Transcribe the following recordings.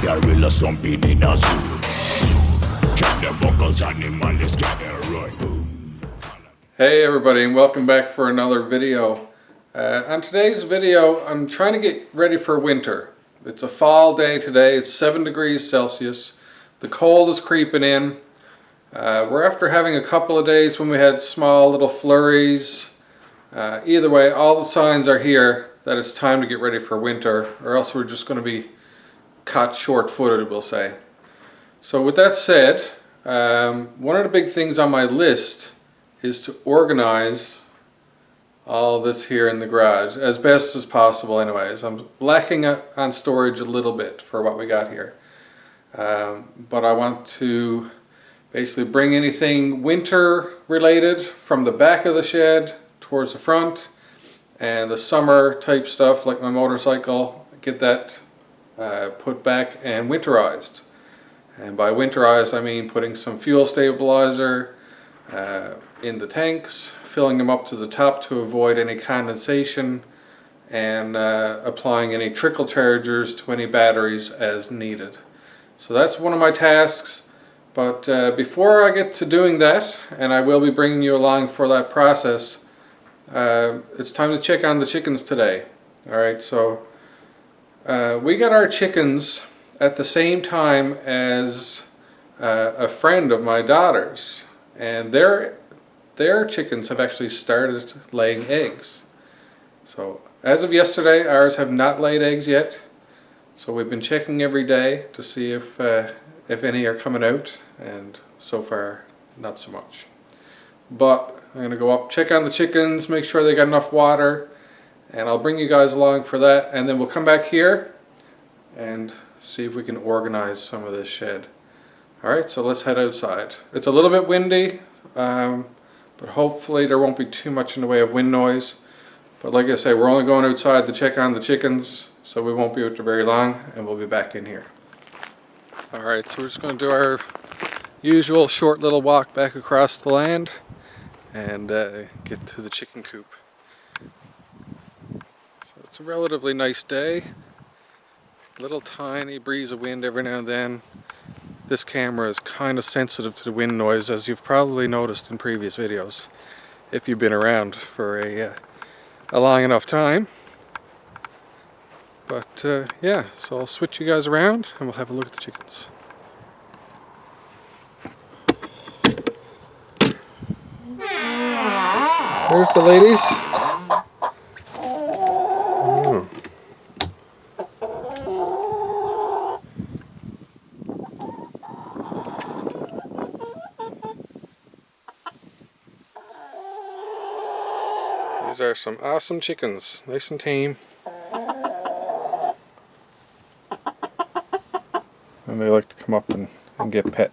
gorilla stomping in a zoo. Check the vocals, animals gather right. Hey everybody, and welcome back for another video. On today's video, I'm trying to get ready for winter. It's a fall day today. It's 7 degrees Celsius. The cold is creeping in. We're after having a couple of days when we had small little flurries. Either way, all the signs are here that it's time to get ready for winter, or else we're just going to be caught short-footed, we'll say. So with that said, one of the big things on my list is to organize all this here in the garage as best as possible anyways. I'm lacking on storage a little bit for what we got here. But I want to basically bring anything winter related from the back of the shed towards the front, and the summer type stuff like my motorcycle, get that put back and winterized. And by winterize I mean putting some fuel stabilizer in the tanks, filling them up to the top to avoid any condensation, and applying any trickle chargers to any batteries as needed. So that's one of my tasks. But before I get to doing that, and I will be bringing you along for that process, it's time to check on the chickens today. Alright, so we got our chickens at the same time as a friend of my daughter's, and their chickens have actually started laying eggs. So as of yesterday, ours have not laid eggs yet, so we've been checking every day to see if any are coming out, and so far not so much. But I'm going to go up, check on the chickens, make sure they got enough water, and I'll bring you guys along for that, and then we'll come back here and see if we can organize some of this shed. Alright, so let's head outside. It's a little bit windy, but hopefully there won't be too much in the way of wind noise. But like I say, we're only going outside to check on the chickens, so we won't be out there very long, and we'll be back in here. Alright, so we're just going to do our usual short little walk back across the land and get to the chicken coop. So it's a relatively nice day. Little tiny breeze of wind every now and then. This camera is kind of sensitive to the wind noise, as you've probably noticed in previous videos, if you've been around for a long enough time. But yeah, so I'll switch you guys around and we'll have a look at the chickens. There's the ladies. These are some awesome chickens, nice and tame. And they like to come up and get pet.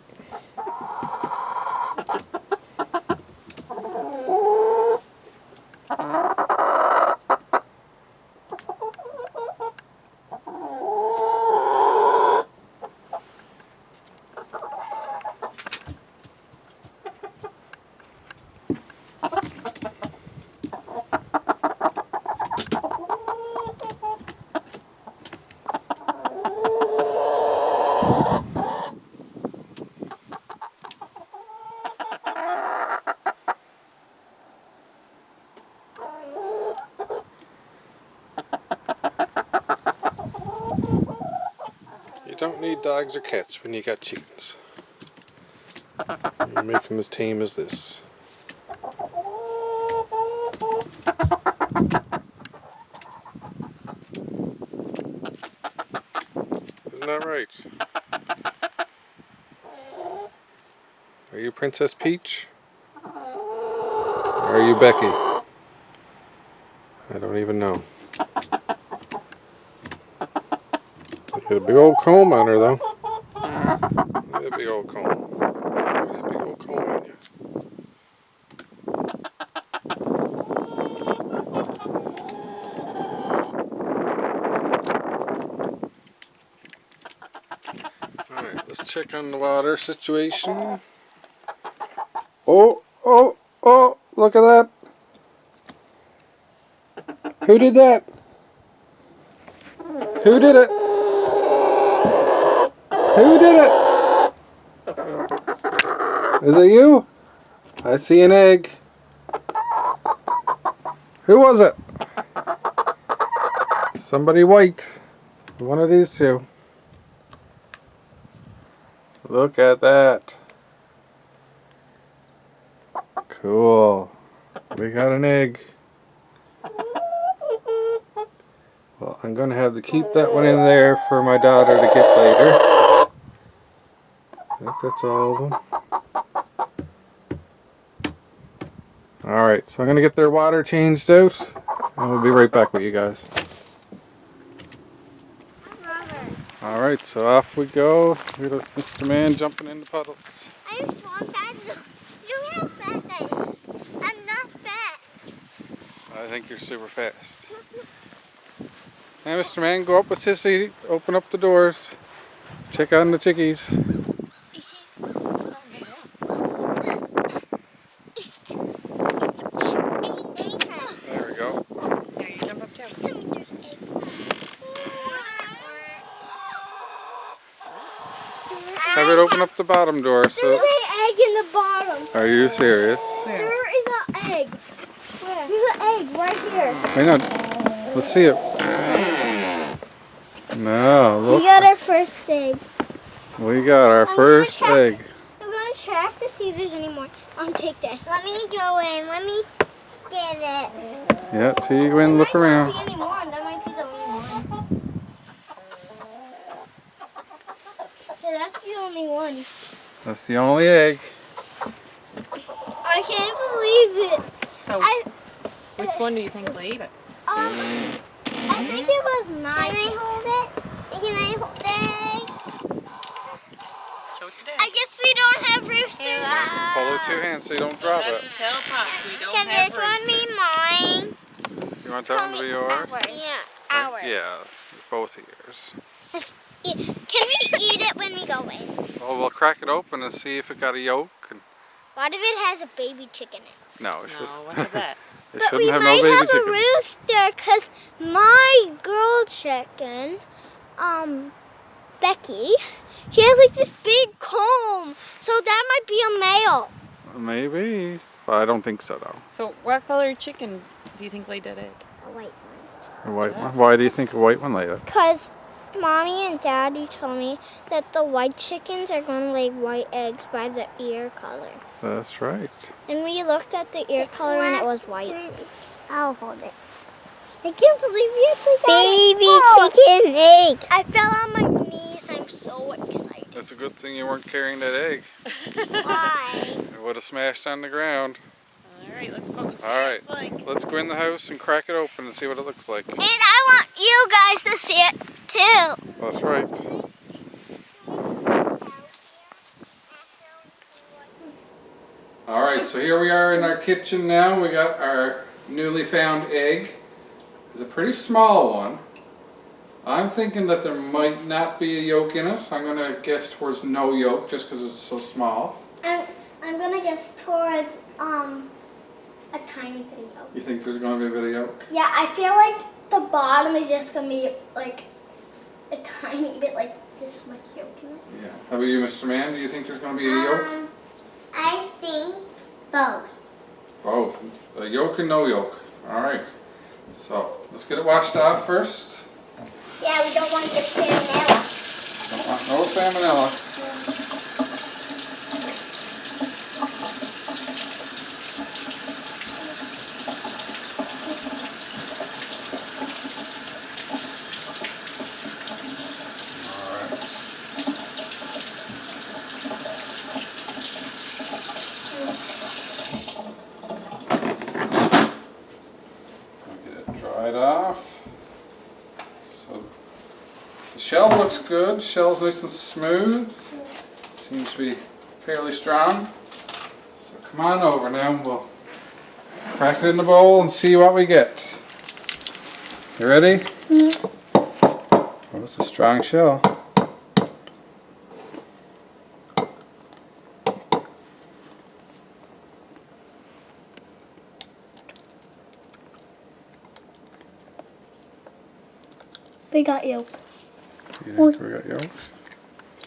You don't need dogs or cats when you got chickens. You make them as tame as this. Isn't that right? Are you Princess Peach? Or are you Becky? I don't even know. Got a big old comb on her though. Look at that big old comb. Look at that big old comb on you. Alright, let's check on the water situation. Oh, look at that. Who did that? Who did it? Who did it? Is it you? I see an egg. Who was it? Somebody white. One of these two. Look at that. Cool. We got an egg. Well, I'm going to have to keep that one in there for my daughter to get later. I think that's all of them. Alright, so I'm going to get their water changed out, and we'll be right back with you guys. Alright, so off we go. Here's Mr. Man jumping in the puddles. I'm so fat. Look how fast I am. I'm not fat. I think you're super fast. Now, Mr. Man, go up with Sissy, open up the doors, check on the chickies. There we go. Now you jump up too. There's eggs. Have it open up the bottom door. There's So, an egg in the bottom. are you serious? There is an egg. Where? There's an egg right here. Wait, no. Let's see it. No, We look. got our first egg. We got our first egg. I'm going to check to see if there's any more. Take this. Let me go in. Let me get it. Yeah, so you go in and look around. There might not be any more. That might be the only one. Yeah, that's the only one. That's the only egg. I can't believe it. So, which one do you think laid it? I think it was mine. Can I hold it? Can I hold the egg? Show it today. I guess we don't have roosters. Pull with two hands so you don't drop Have it. to tell Pop we don't Can have this one be roosters. mine? You want that one to be yours? Yeah, ours. Yeah, both of yours. Can we eat it when we go in? Well, we'll crack it open and see if it got a yolk. And What if it has a baby chicken in it? no, it No, should. what is that? It But we shouldn't have no might baby have a chicken. rooster because my girl chicken, Becky, she has like this big comb. So that might be a male. Maybe, but I don't think so though. So, what color chicken do you think laid that egg? A white one. A white one. Why do you think a white one laid it? Because Mommy and Daddy told me that the white chickens are going to lay white eggs by the ear color. That's right. And we looked at the ear color and it was white. I'll hold it. I can't believe you baby chicken egg. I fell on my knees. I'm so excited. That's a good thing you weren't carrying that egg. Why? It would have smashed on the ground. Alright, let's go and see All right, what it's like. let's go in the house and crack it open and see what it looks like. And I want you guys to see it too. That's right. All right, so here we are in our kitchen now. We got our newly found egg. It's a pretty small one. I'm thinking that there might not be a yolk in it. I'm going to guess towards no yolk just because it's so small. I'm gonna guess towards a tiny bit of yolk. You think there's going to be a bit of yolk? Yeah, I feel like the bottom is just gonna be like a tiny bit, like this much yolk in it. Yeah. How about you, Mr. Man? Do you think there's going to be a yolk? I think both. Both. A yolk and no yolk. All right. So let's get it washed off first. Yeah, we don't want to get salmonella. Don't want no salmonella. Dried off. So the shell looks good. Shell's nice and smooth. Seems to be fairly strong. So come on over now and we'll crack it in the bowl and see what we get. You ready? Mm-hmm. Oh, it's a strong shell. We got yolk. You think we got yolks?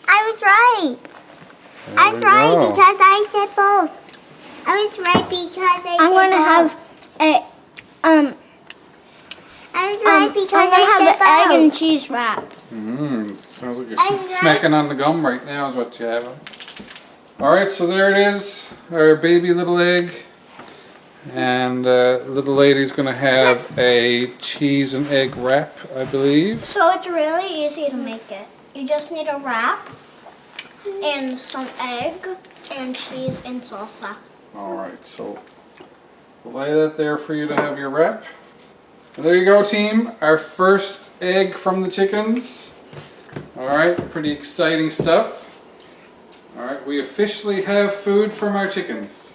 I was right. I was right because I said both. I was right because I said both. I'm gonna have a I was right because I said both. Egg and cheese wrap. Sounds like you're smacking on the gum right now is what you have. Alright, so there it is, our baby little egg. And little lady's gonna have a cheese and egg wrap, I believe. So it's really easy to make it. You just need a wrap and some egg and cheese and salsa. Alright, so we'll lay that there for you to have your wrap. And there you go, team, our first egg from the chickens. Alright, pretty exciting stuff. Alright, we officially have food from our chickens.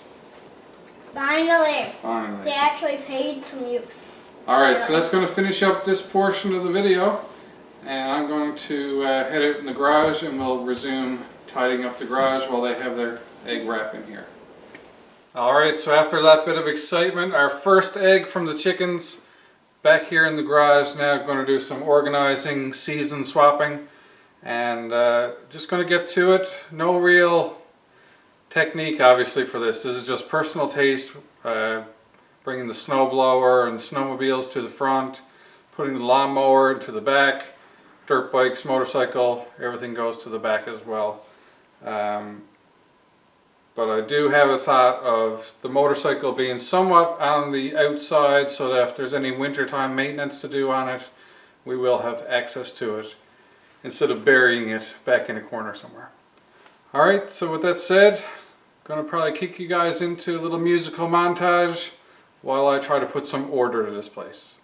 Finally. Finally. They actually paid some use. Alright, so that's going to finish up this portion of the video. And I'm going to head out in the garage and we'll resume tidying up the garage while they have their egg wrap in here. Alright, so after that bit of excitement, our first egg from the chickens back here in the garage. Now going to do some organizing, season swapping, and just going to get to it. No real technique obviously for this. This is just personal taste, bringing the snowblower and snowmobiles to the front, putting the lawnmower to the back, dirt bikes, motorcycle, everything goes to the back as well. But I do have a thought of the motorcycle being somewhat on the outside so that if there's any wintertime maintenance to do on it, we will have access to it instead of burying it back in a corner somewhere. Alright, so with that said, I'm going to probably kick you guys into a little musical montage while I try to put some order to this place.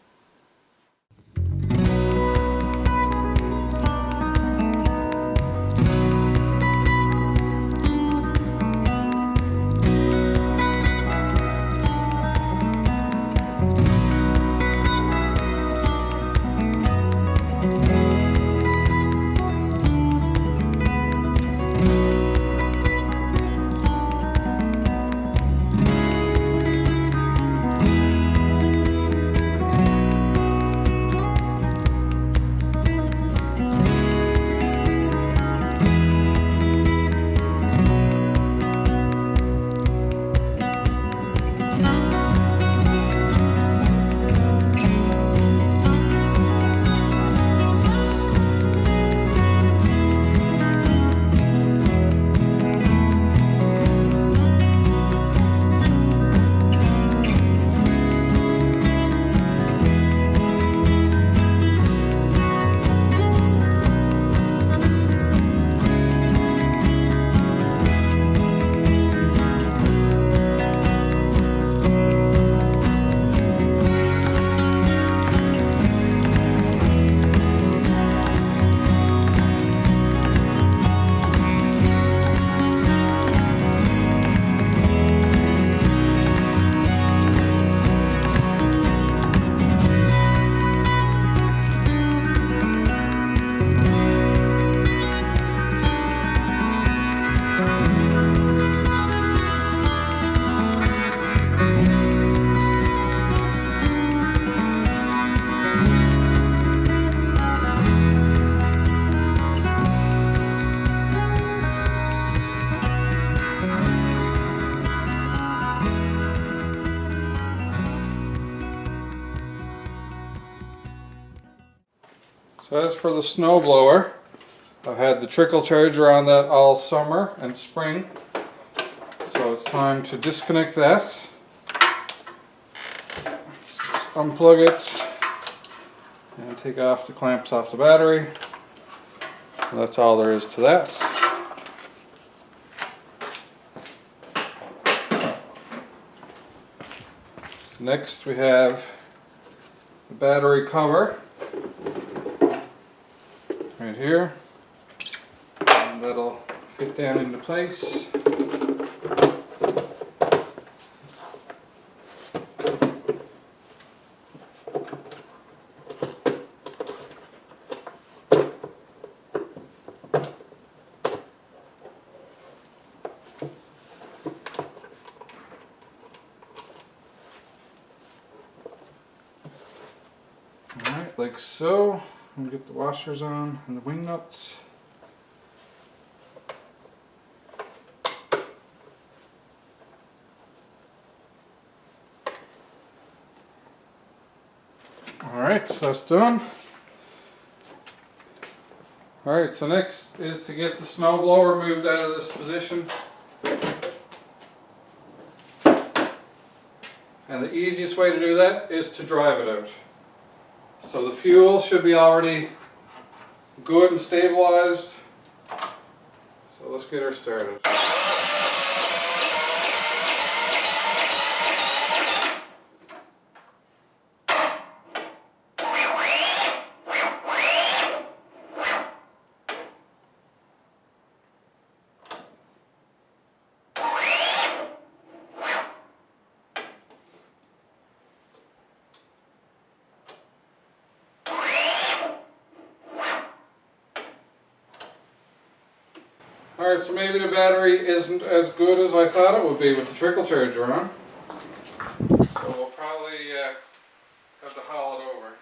So as for the snowblower, I've had the trickle charger on that all summer and spring. So it's time to disconnect that. Just unplug it and take off the clamps off the battery. And that's all there is to that. So next we have the battery cover. Right here, and that'll fit down into place. Alright, like so. And get the washers on and the wing nuts. Alright, so that's done. Alright, so next is to get the snow blower moved out of this position. And the easiest way to do that is to drive it out. So the fuel should be already good and stabilized. So let's get her started. Alright, so maybe the battery isn't as good as I thought it would be with the trickle charger on. So we'll probably have to haul it over.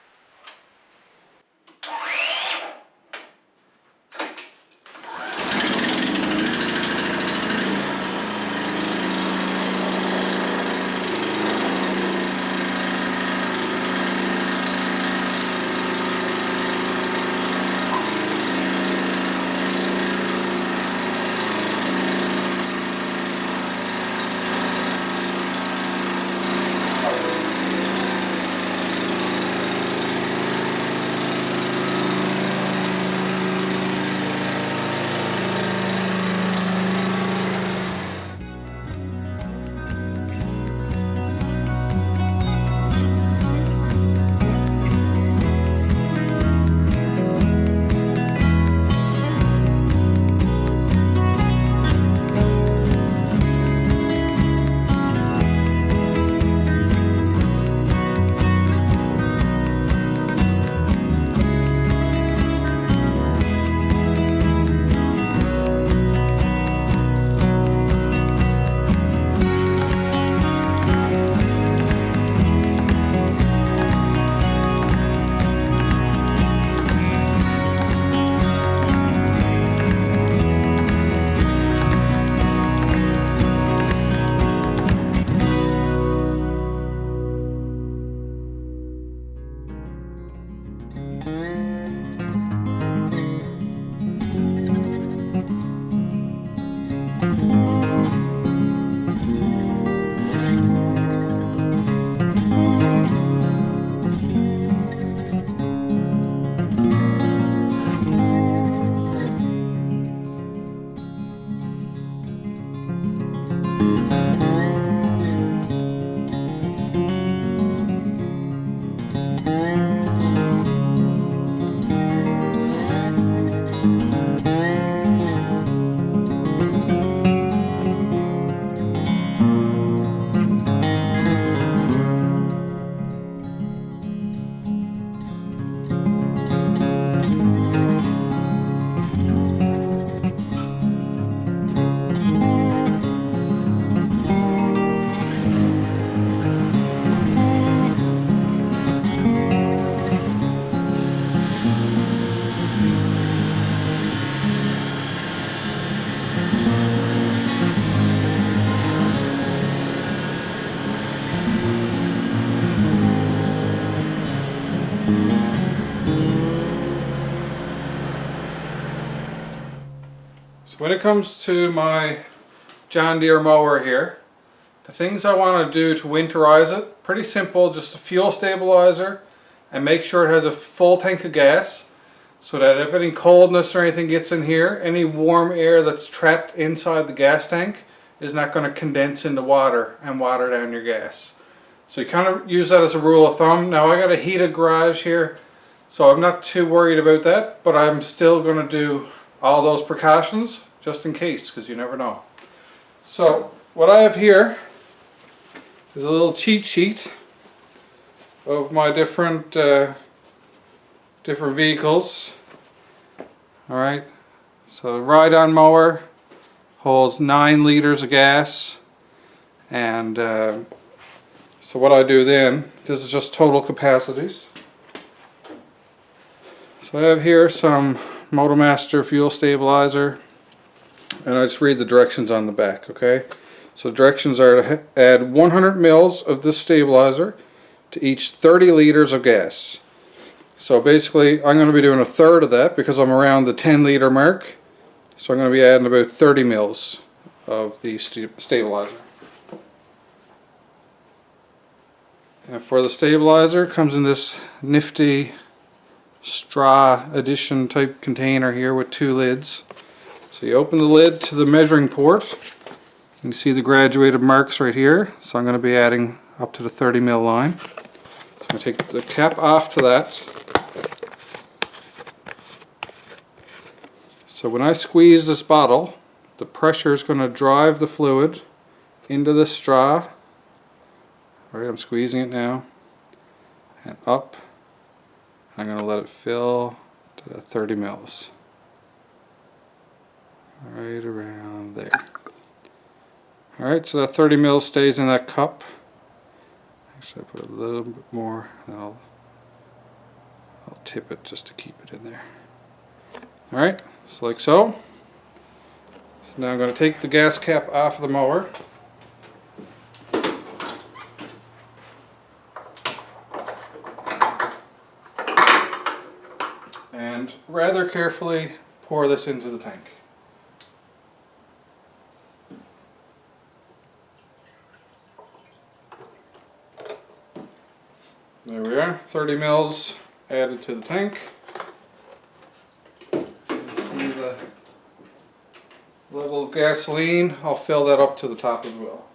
So when it comes to my John Deere mower here, the things I want to do to winterize it, pretty simple, just a fuel stabilizer and make sure it has a full tank of gas so that if any coldness or anything gets in here, any warm air that's trapped inside the gas tank is not going to condense into water and water down your gas. So you kind of use that as a rule of thumb. Now I got a heated garage here, so I'm not too worried about that, but I'm still going to do all those precautions just in case, because you never know. So what I have here is a little cheat sheet of my different vehicles. Alright, so the ride-on mower holds 9 liters of gas, and so what I do then, this is just total capacities. So I have here some Motomaster fuel stabilizer, and I just read the directions on the back, okay? So directions are to add 100 mils of this stabilizer to each 30 liters of gas. So basically I'm going to be doing a third of that because I'm around the 10 liter mark. So I'm going to be adding about 30 mils of the stabilizer. And for the stabilizer, it comes in this nifty straw edition type container here with 2 lids. So you open the lid to the measuring port. You see the graduated marks right here. So I'm going to be adding up to the 30 mil line. So I'm going to take the cap off to that. So when I squeeze this bottle, the pressure is going to drive the fluid into the straw. Alright, I'm squeezing it now, and up. I'm going to let it fill to 30 mils. Right around there. Alright, so that 30 mils stays in that cup. Actually, I put a little bit more, and I'll tip it just to keep it in there. Alright, so like so. So now I'm going to take the gas cap off of the mower. And rather carefully pour this into the tank. There we are, 30 mils added to the tank. See the level of gasoline, I'll fill that up to the top as well.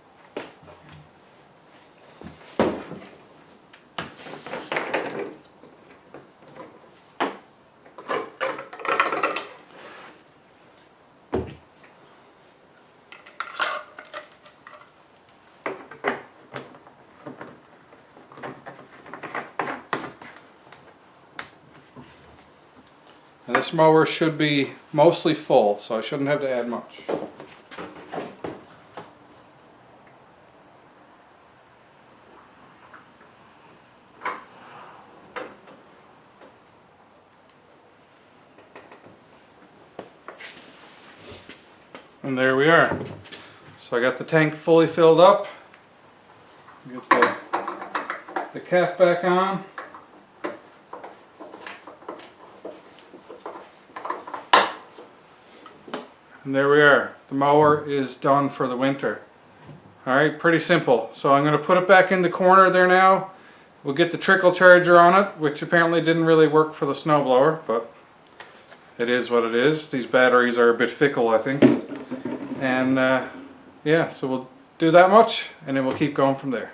And this mower should be mostly full, so I shouldn't have to add much. And there we are. So I got the tank fully filled up. Get the cap back on. And there we are. The mower is done for the winter. Alright, pretty simple. So I'm going to put it back in the corner there now. We'll get the trickle charger on it, which apparently didn't really work for the snowblower, but it is what it is. These batteries are a bit fickle, I think. And yeah, so we'll do that much, and then we'll keep going from there.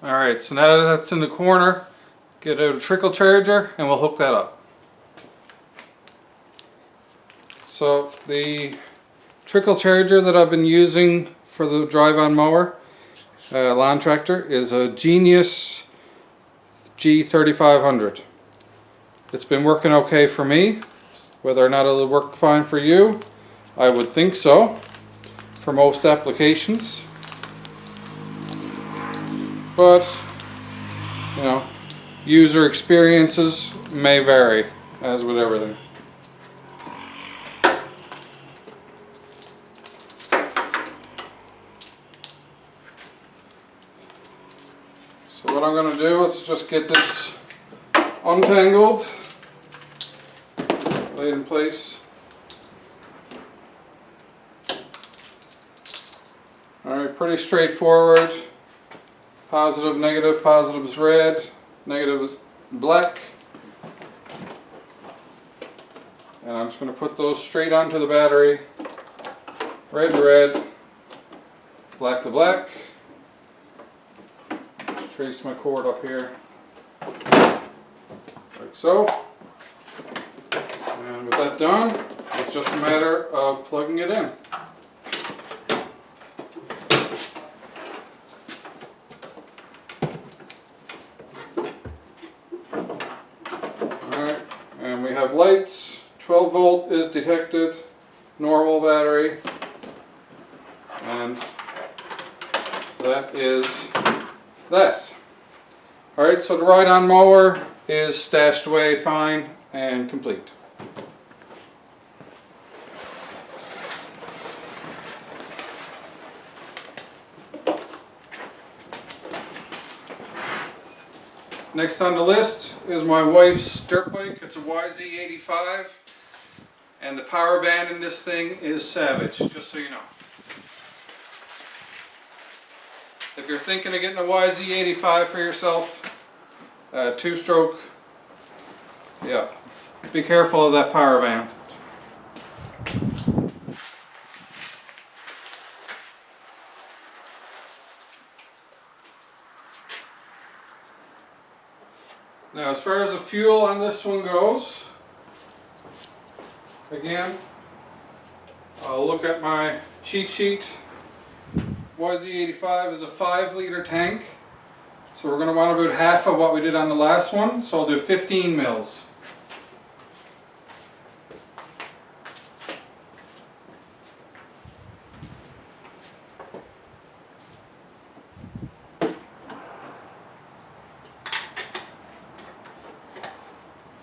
Alright, so now that that's in the corner, get out a trickle charger and we'll hook that up. So the trickle charger that I've been using for the drive-on mower, lawn tractor, is a Genius G3500. It's been working okay for me. Whether or not it'll work fine for you, I would think so, for most applications. But, you know, user experiences may vary, as with everything. So what I'm going to do is just get this untangled, laid in place. Alright, pretty straightforward. Positive, negative, positive is red, negative is black. And I'm just going to put those straight onto the battery. Red to red, black to black. Just trace my cord up here, like so. And with that done, it's just a matter of plugging it in. Alright, and we have lights. 12 volt is detected, normal battery, and that is that. Alright, so the ride-on mower is stashed away fine and complete. Next on the list is my wife's dirt bike. It's a YZ85. And the power band in this thing is savage, just so you know. If you're thinking of getting a YZ85 for yourself, two-stroke, yeah, be careful of that power band. Now, as far as the fuel on this one goes, again, I'll look at my cheat sheet. YZ85 is a 5-liter tank, so we're going to want about half of what we did on the last one, so I'll do 15 mils.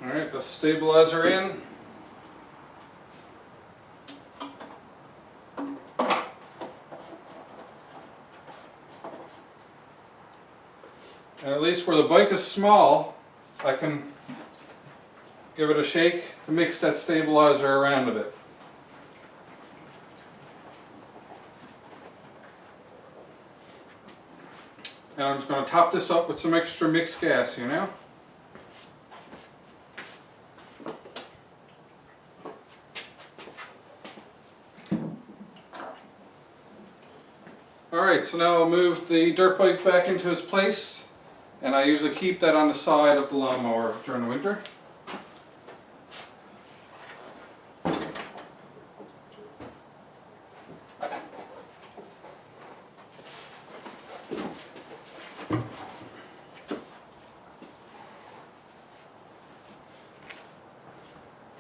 Alright, the stabilizer in. And at least where the bike is small, I can give it a shake to mix that stabilizer around a bit. And I'm just going to top this up with some extra mixed gas here now. Alright, so now I'll move the dirt bike back into its place, and I usually keep that on the side of the lawnmower during the winter.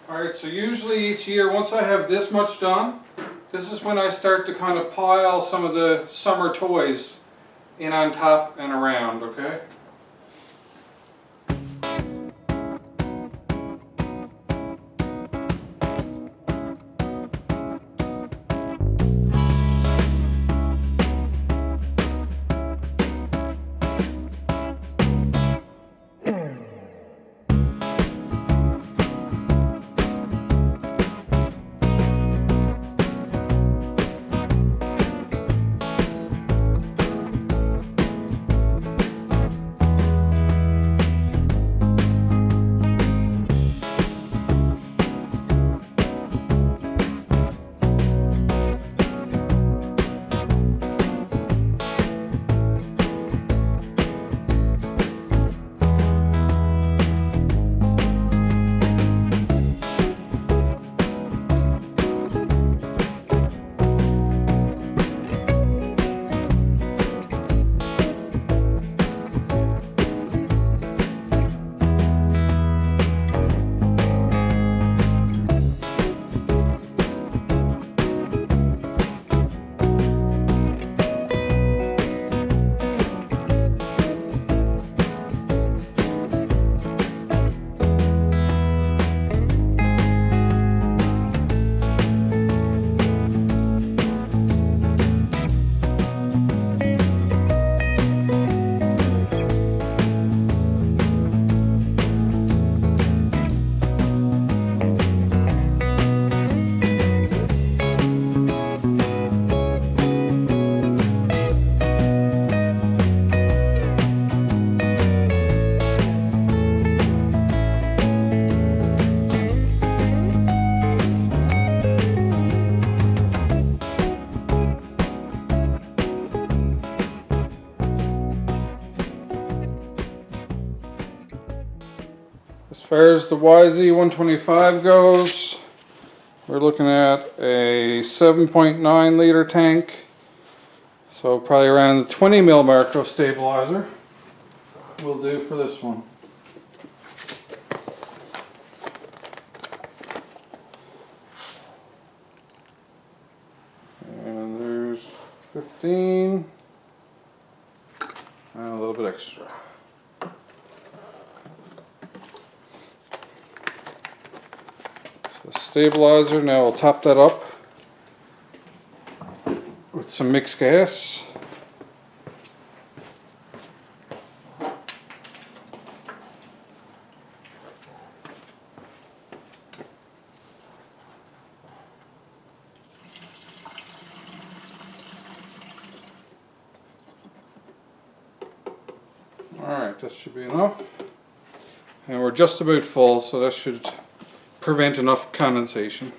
Alright, so usually each year, once I have this much done, this is when I start to kind of pile some of the summer toys in on top and around, okay? far as the YZ125 goes, we're looking at a 7.9 liter tank, so probably around the 20 mil mark of stabilizer will do for this one. And there's 15 and a little bit extra. So stabilizer, now I'll top that up with some mixed gas. Alright, that should be enough. And we're just about full, so that should prevent enough condensation.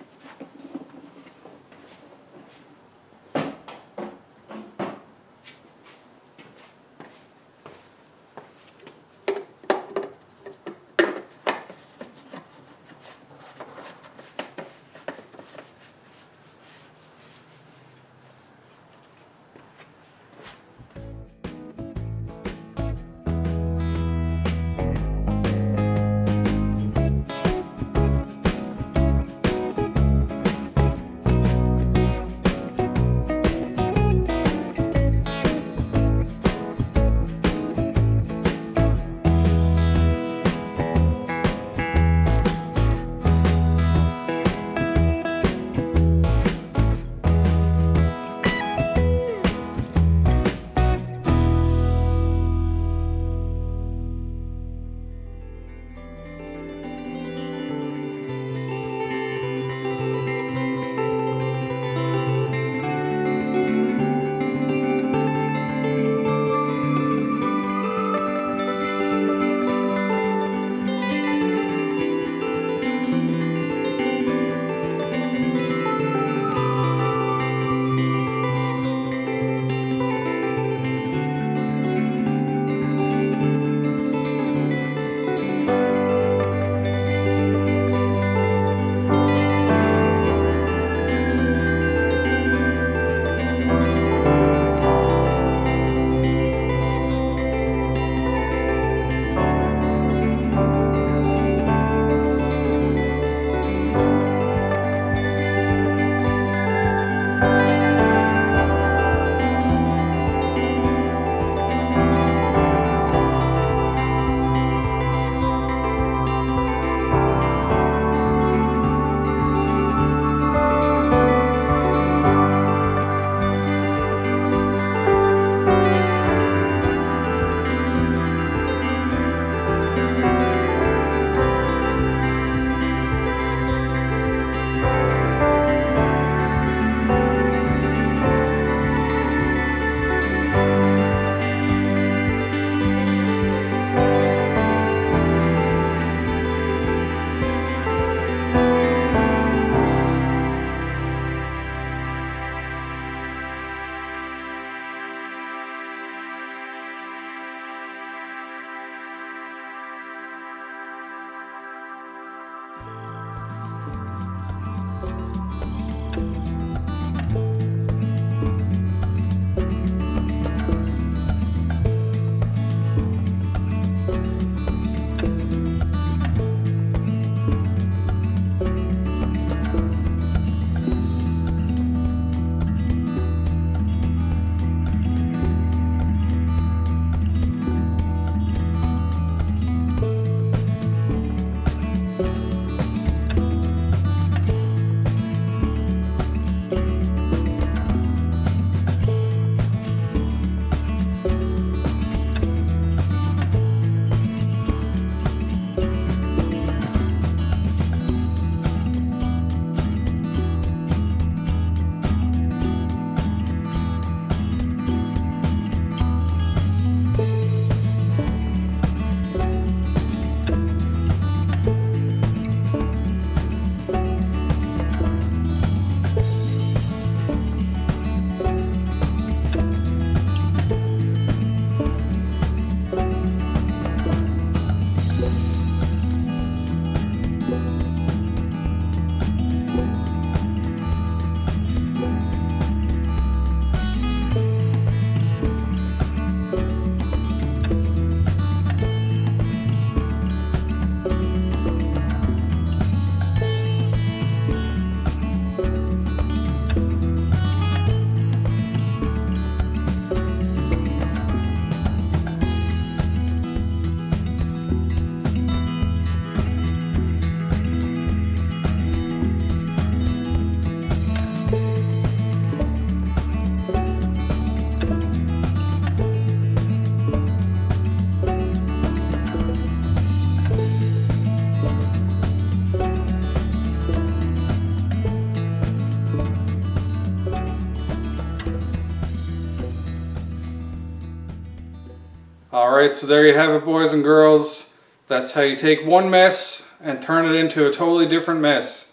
Alright, so there you have it, boys and girls. That's how you take one mess and turn it into a totally different mess.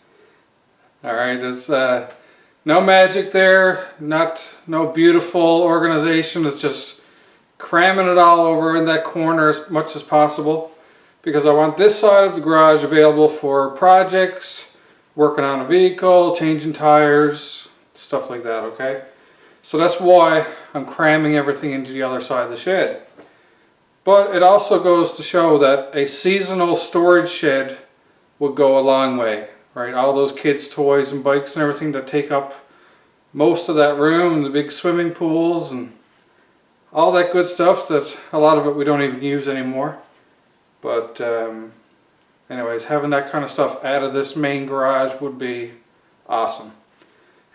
Alright, there's no magic there, no beautiful organization. It's just cramming it all over in that corner as much as possible, because I want this side of the garage available for projects, working on a vehicle, changing tires, stuff like that, okay? So that's why I'm cramming everything into the other side of the shed. But it also goes to show that a seasonal storage shed would go a long way, right? All those kids' toys and bikes and everything that take up most of that room, the big swimming pools and all that good stuff that a lot of it we don't even use anymore. But anyways, having that kind of stuff out of this main garage would be awesome.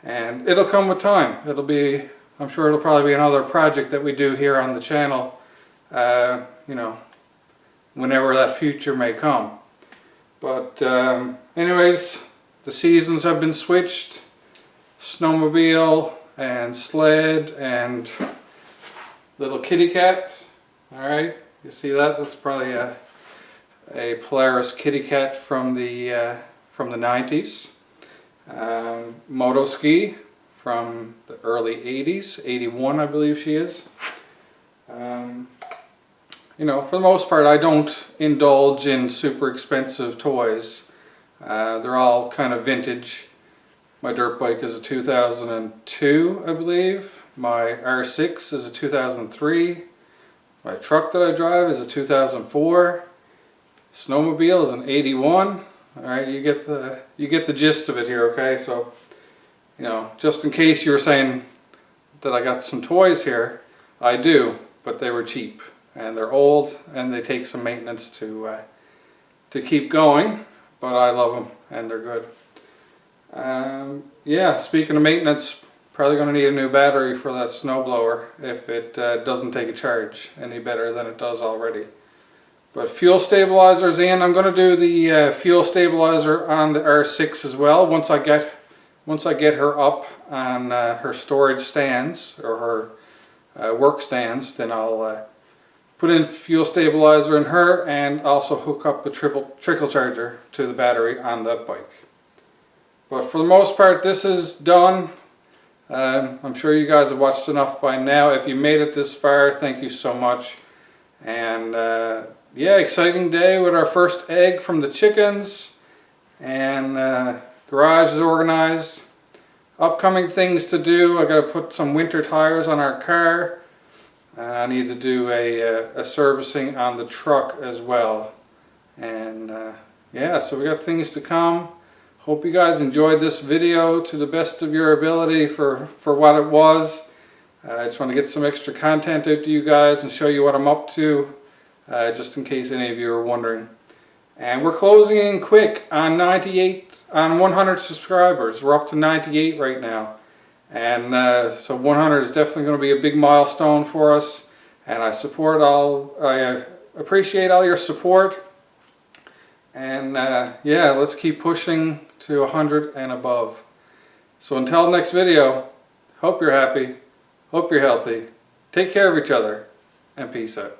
And it'll come with time. I'm sure it'll probably be another project that we do here on the channel, you know, whenever that future may come. But anyways, the seasons have been switched. Snowmobile and sled and little kitty cat. Alright, you see that? This is probably a Polaris kitty cat from the 90s. Moto ski from the early 80s, 81 I believe she is. You know, for the most part I don't indulge in super expensive toys. They're all kind of vintage. My dirt bike is a 2002 I believe. My R6 is a 2003. My truck that I drive is a 2004. Snowmobile is an 81. Alright, you get the gist of it here, okay? So, you know, just in case you were saying that I got some toys here, I do, but they were cheap. And they're old, and they take some maintenance to keep going, but I love them, and they're good. Yeah, speaking of maintenance, probably going to need a new battery for that snowblower if it doesn't take a charge any better than it does already. But fuel stabilizer is in. I'm going to do the fuel stabilizer on the R6 as well. Once I get her up on her storage stands or her work stands, then I'll put in fuel stabilizer in her and also hook up a trickle charger to the battery on that bike. But for the most part, this is done. I'm sure you guys have watched enough by now. If you made it this far, thank you so much. And yeah, exciting day with our first egg from the chickens. And garage is organized. Upcoming things to do: I got to put some winter tires on our car. I need to do a servicing on the truck as well. And yeah, so we got things to come. Hope you guys enjoyed this video to the best of your ability for what it was. I just want to get some extra content out to you guys and show you what I'm up to, just in case any of you are wondering. And we're closing in quick on 100 subscribers. We're up to 98 right now. And so 100 is definitely going to be a big milestone for us. And I appreciate all your support. And yeah, let's keep pushing to 100 and above. So until next video, hope you're happy, hope you're healthy, take care of each other, and peace out.